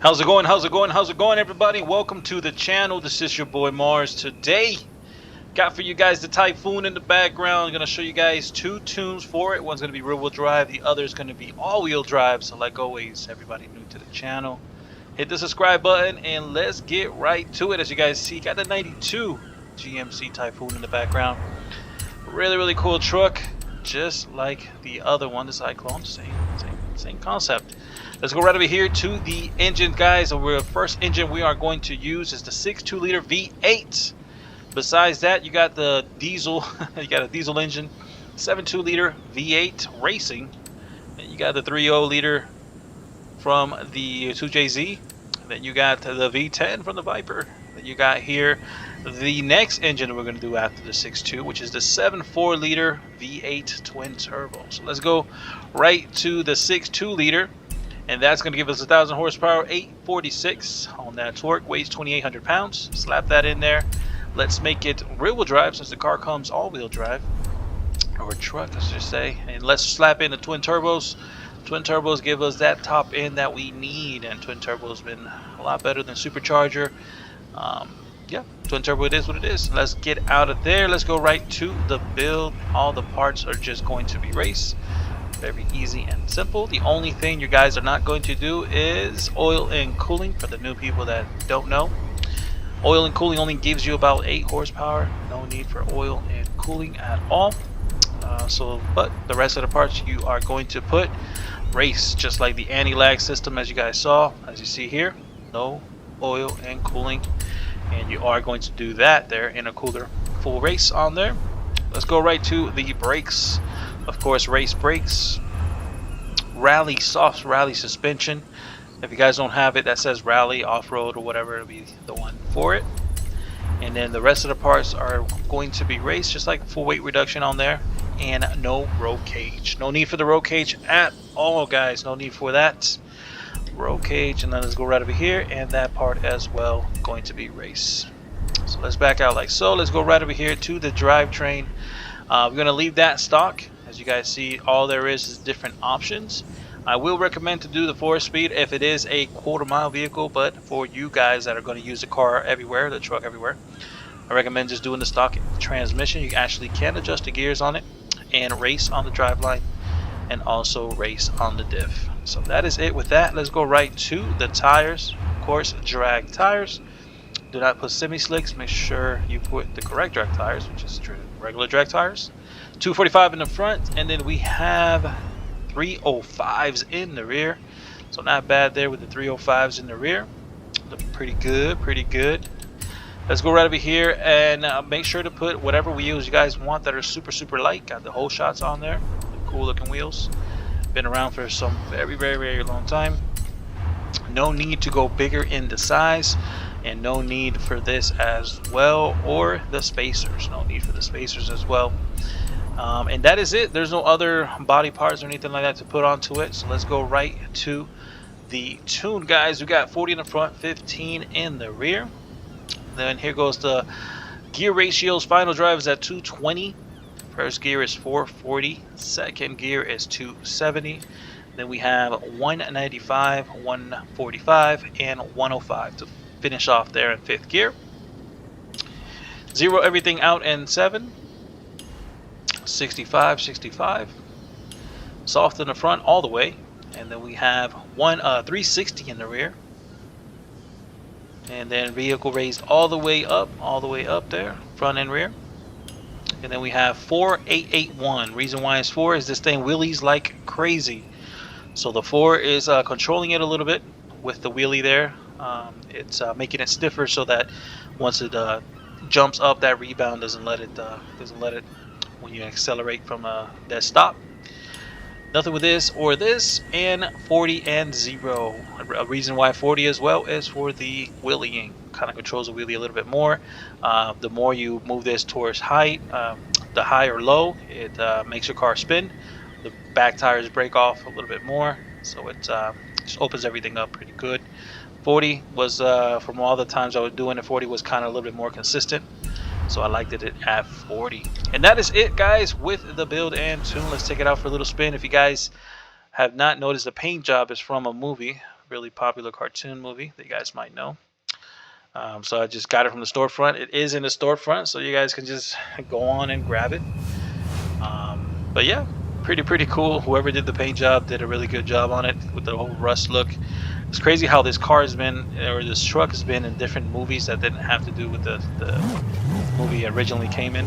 How's it going? How's it going? How's it going, everybody? Welcome to the channel. This is your boy Mars. Today, got for you guys the Typhoon in the background. I'm gonna show you guys two tunes for it. One's gonna be rear-wheel drive. The other is gonna be all-wheel drive. So, like always, everybody new to the channel, hit the subscribe button and let's get right to it. As you guys see, got the '92 GMC Typhoon in the background. Really cool truck, just like the other one, the Cyclone. Same concept. Let's go right over here to the engine, guys. The first engine we are going to use is the 6.2 liter V8. Besides that, you got the diesel. You got a diesel engine, 7.2 liter V8 racing. And you got the 3.0 liter from the 2JZ. Then you got the V10 from the Viper. Then you got here the next engine we're going to do after the 6.2, which is the 7.4 liter V8 twin turbo. So let's go right to the 6.2 liter. And that's going to give us 1,000 horsepower, 846 on that torque, weighs 2,800 pounds. Slap that in there. Let's make it rear-wheel drive since the car comes all-wheel drive, or a truck, let's just say. And let's slap in the twin turbos. Twin turbos give us that top end that we need, and twin turbo has been a lot better than supercharger. Yeah, twin turbo, it is what it is. Let's get out of there. Let's go right to the build. All the parts are just going to be race. Very easy and simple. The only thing you guys are not going to do is oil and cooling. For the new people that don't know, oil and cooling only gives you about 8 horsepower. No need for oil and cooling at all. But the rest of the parts you are going to put race, just like the anti-lag system, as you guys saw. As you see here, no oil and cooling, and you are going to do that there in a cooler full race on there. Let's go right to the brakes. Of course, race brakes, rally, soft rally suspension. If you guys don't have it that says rally, off-road, or whatever, it'll be the one for it. And then the rest of the parts are going to be race, just like full weight reduction on there. And no roll cage. No need for the roll cage at all, guys. No need for that roll cage. And then let's go right over here, and that part as well going to be race. So let's back out like so. Let's go right over here to the drivetrain. We're going to leave that stock. As you guys see, all there is different options. I will recommend to do the 4-speed if it is a quarter-mile vehicle, but for you guys that are going to use the car everywhere, the truck everywhere, I recommend just doing the stock transmission. You actually can adjust the gears on it and race on the driveline, and also race on the diff. So that is it with that. Let's go right to the tires. Of course, drag tires. Do not put semi-slicks. Make sure you put the correct drag tires, which is regular drag tires. 245 in the front, and then we have 305s in the rear. So not bad there with the 305s in the rear. Look pretty good. Let's go right over here and make sure to put whatever wheels you guys want that are super light. Got the whole shots on there. Cool looking wheels. Been around for some very long time. No need to go bigger in the size, and no need for this as well, or the spacers. No need for the spacers as well. And that is it. There's no other body parts or anything like that to put onto it. So let's go right to the tune, guys. We got 40 in the front, 15 in the rear. Then here goes the gear ratios. Final drive is at 220. First gear is 440. Second gear is 270. Then we have 195, 145, and 105 to finish off there in 5th gear. Zero everything out in 7. 65, soft in the front all the way, and then we have 360 in the rear, and then vehicle raised all the way up there, front and rear. And then we have 4881. Reason why it's 4 is this thing wheelies like crazy, so the 4 is controlling it a little bit with the wheelie there. It's making it stiffer so that once it jumps up, that rebound doesn't let it when you accelerate from that stop. Nothing with this or this. And 40 and 0. A reason why 40 as well is for the wheeling. Kind of controls the wheelie a little bit more. The more you move this towards height, the high or low, it makes your car spin. The back tires break off a little bit more, so it just opens everything up pretty good. 40 was, from all the times I was doing it, 40 was kind of a little bit more consistent. So I liked it at 40. And that is it, guys, with the build and tune. Let's take it out for a little spin. If you guys have not noticed, the paint job is from a movie. really popular cartoon movie that you guys might know. So I just got it from the storefront. It is in the storefront, so you guys can just go on and grab it. But yeah, pretty cool. Whoever did the paint job did a really good job on it with the whole rust look. It's crazy how this car has been, or this truck has been in different movies that didn't have to do with the movie it originally came in,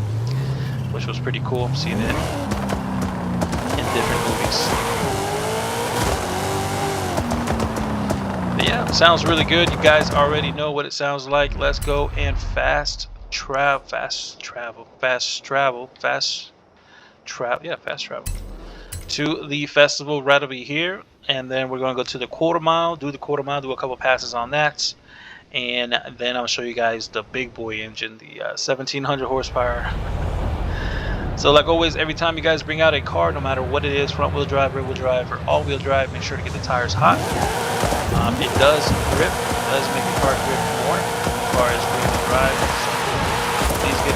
which was pretty cool seeing it in different movies. But yeah, it sounds really good. You guys already know what it sounds like. Let's go and fast travel to the festival right over here, and then we're going to go to the quarter mile, do the quarter mile, do a couple passes on that, and then I'll show you guys the big boy engine, the 1700 horsepower. So like always, every time you guys bring out a car, no matter what it is, front wheel drive, rear wheel drive, or all wheel drive, make sure to get the tires hot. It does grip, it does make the car grip more. The car is ready to drive, so please get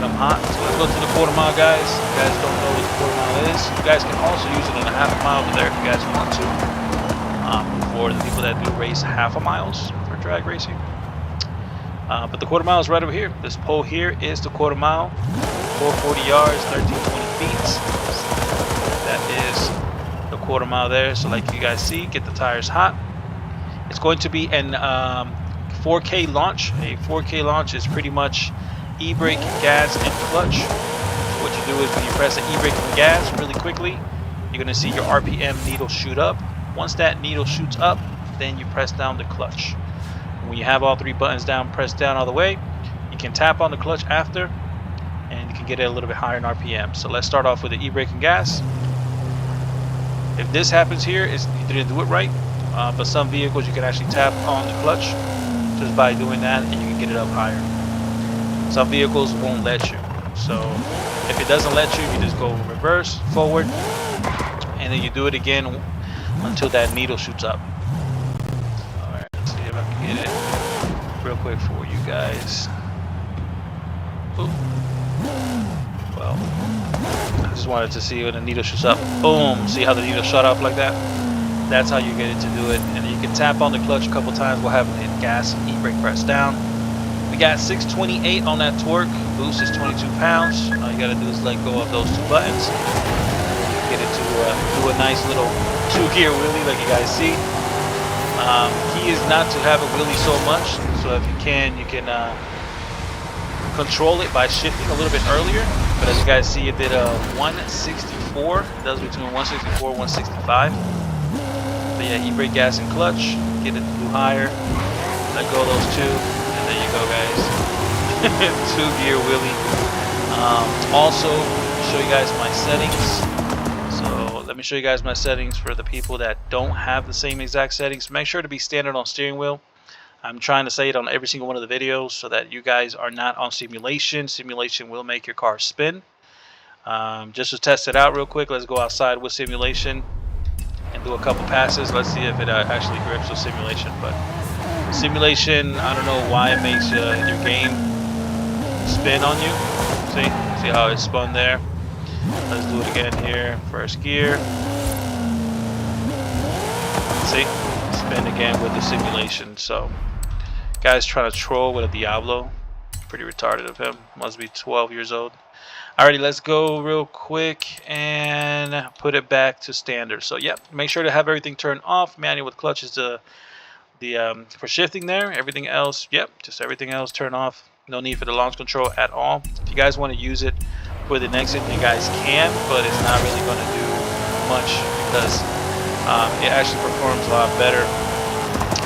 them hot. So let's go to the quarter mile, guys. If you guys don't know what the quarter mile is, you guys can also use it in a half a mile over there if you guys want to. For the people that do race half a miles for drag racing. But the quarter mile is right over here. This pole here is the quarter mile, 440 yards, 1320 feet. That is the quarter mile there. So like you guys see, get the tires hot. It's going to be an 4K launch. A 4K launch is pretty much e-brake, gas, and clutch. So what you do is when you press the e-brake and the gas really quickly, you're going to see your RPM needle shoot up. Once that needle shoots up, then you press down the clutch. When you have all three buttons down, pressed down all the way, you can tap on the clutch after, and you can get it a little bit higher in RPM. So let's start off with the e-brake and gas. If this happens here, you didn't do it right, but some vehicles you can actually tap on the clutch just by doing that, and you can get it up higher. Some vehicles won't let you. So if it doesn't let you, you just go reverse, forward, and then you do it again until that needle shoots up. Alright, let's see if I can get it real quick for you guys. Ooh. Well, I just wanted to see when the needle shoots up. Boom! See how the needle shot up like that? That's how you get it to do it. And you can tap on the clutch a couple times while having the gas and e-brake pressed down. We got 628 on that torque. Boost is 22 pounds. All you gotta do is let go of those two buttons. Get it to do a nice little 2-gear wheelie like you guys see. Key is not to have a wheelie so much. So if you can control it by shifting a little bit earlier. But as you guys see, it did a 164. It does between 164 and 165. But yeah, e-brake, gas, and clutch. Get it to do higher. Let go of those two. There you go, guys. 2-gear wheelie. Also, show you guys my settings. So let me show you guys my settings for the people that don't have the same exact settings. Make sure to be standard on steering wheel. I'm trying to say it on every single one of the videos so that you guys are not on simulation. Simulation will make your car spin. Just to test it out real quick, let's go outside with simulation and do a couple passes. Let's see if it actually grips with simulation. But simulation, I don't know why it makes your game spin on you. See how it spun there? Let's do it again here. First gear. See? Spin again with the simulation. So, guy's trying to troll with a Diablo. Pretty retarded of him. Must be 12 years old. Alrighty, let's go real quick and put it back to standard. So, yep, make sure to have everything turned off. Manual with clutch is for shifting there. Everything else, yep, just everything else turn off. No need for the launch control at all. If you guys want to use it for the next engine, you guys can, but it's not really going to do much because it actually performs a lot better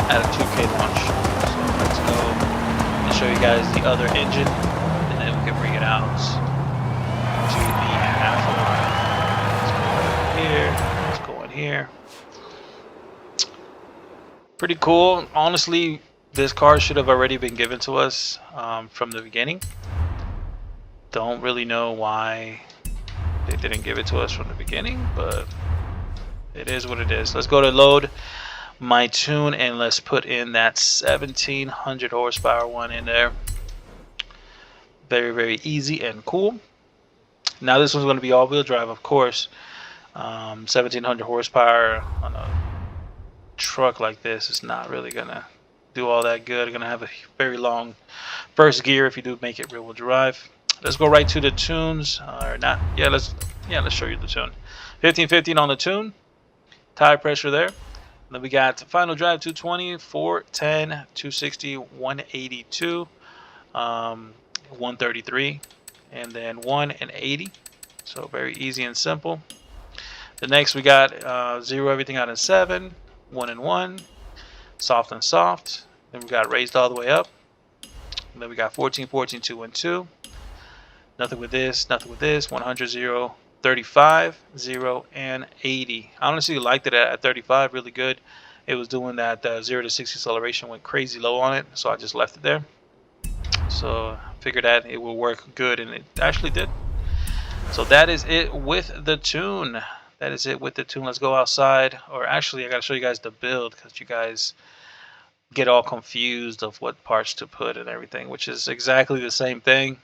at a 2K launch. So let's go and show you guys the other engine, and then we can bring it out to the half a mile. Let's go right here. Let's go in here. Pretty cool. Honestly, this car should have already been given to us from the beginning. Don't really know why they didn't give it to us from the beginning, but it is what it is. Let's go to load my tune and let's put in that 1700 horsepower one in there. Very easy and cool. Now this one's going to be all-wheel drive, of course. 1700 horsepower on a truck like this is not really gonna do all that good. You're gonna have a very long first gear if you do make it rear-wheel drive. Let's go right to the tunes, or not? Yeah, let's show you the tune. 1515 on the tune. Tire pressure there. Then we got final drive 220, 410, 260, 182, 133, and then 1 and 80. So very easy and simple. The next we got 0 everything out in 7, 1 and 1, soft and soft. Then we got raised all the way up. And then we got 14, 14, 2 and 2. Nothing with this, 100, 0, 35, 0, and 80. I honestly liked it at 35, really good. It was doing that 0 to 60 acceleration, went crazy low on it, so I just left it there. So I figured that it will work good, and it actually did. So that is it with the tune. Let's go outside, or actually I gotta show you guys the build, because you guys get all confused of what parts to put and everything, which is exactly the same thing.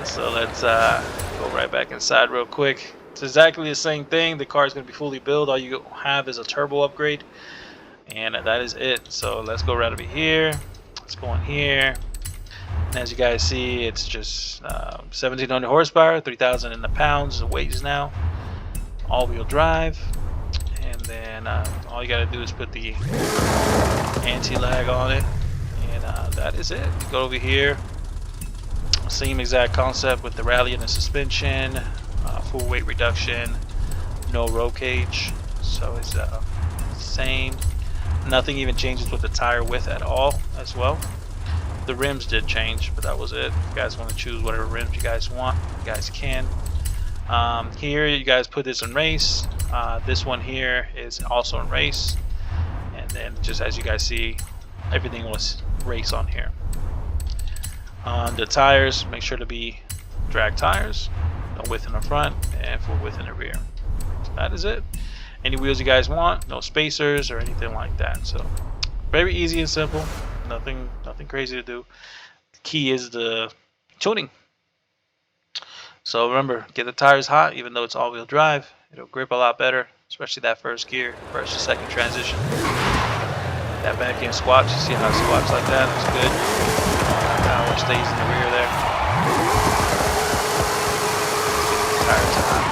So let's go right back inside real quick. It's exactly the same thing. The car is going to be fully built. All you have is a turbo upgrade, and that is it. So let's go right over here. Let's go in here. And as you guys see, it's just 1700 horsepower, 3,000 in the pounds of weights now. All-wheel drive, and then all you got to do is put the anti-lag on it, and that is it. Go over here. Same exact concept with the rally and the suspension, full weight reduction, no roll cage, so it's same. Nothing even changes with the tire width at all as well. The rims did change, but that was it. If you guys want to choose whatever rims you guys want, you guys can. Here you guys put this in race. This one here is also in race, and then just as you guys see, everything was race on here. The tires, make sure to be drag tires, no width in the front and full width in the rear. So that is it. Any wheels you guys want, no spacers or anything like that. So very easy and simple. Nothing crazy to do. The key is the tuning. So remember, get the tires hot, even though it's all-wheel drive. It'll grip a lot better, especially that first gear, first to second transition. That back end squats, you see how it squats like that? It's good. Power stays in the rear there. Tires are hot.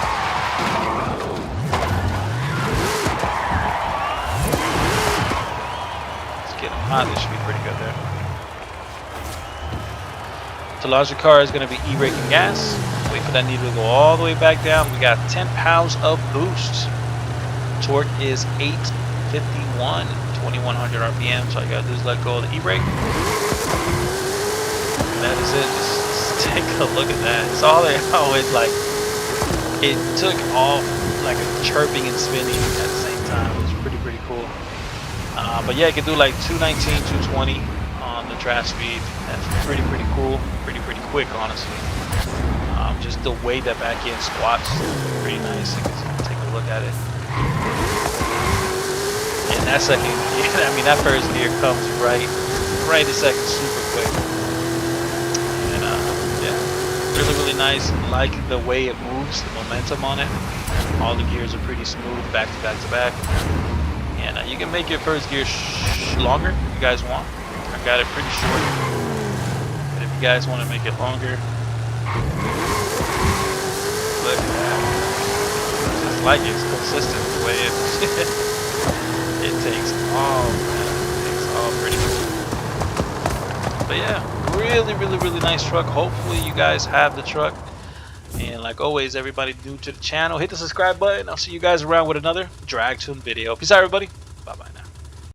Let's get them hot. This should be pretty good there. To launch the car is going to be e-brake and gas. Wait for that needle to go all the way back down. We got 10 pounds of boost. Torque is 851, 2100 RPM. So all you got to do is let go of the e-brake. That is it. Just take a look at that. It's all there. Oh, it's like it took off like a chirping and spinning at the same time. It was pretty cool. But yeah, you can do like 219, 220 on the track speed. That's pretty cool. Pretty quick, honestly. Just the way that back end squats, pretty nice. You can take a look at it. And that second gear, I mean that first gear comes right a second, super quick. Really nice. Like the way it moves, the momentum on it. All the gears are pretty smooth, back to back. And you can make your first gear longer if you guys want. I got it pretty short, but if you guys want to make it longer, look at that. Just like it's consistent the way it takes off, man. It takes off pretty cool. But yeah, really nice truck. Hopefully you guys have the truck. And like always, everybody new to the channel, hit the subscribe button. I'll see you guys around with another drag tune video. Peace out, everybody.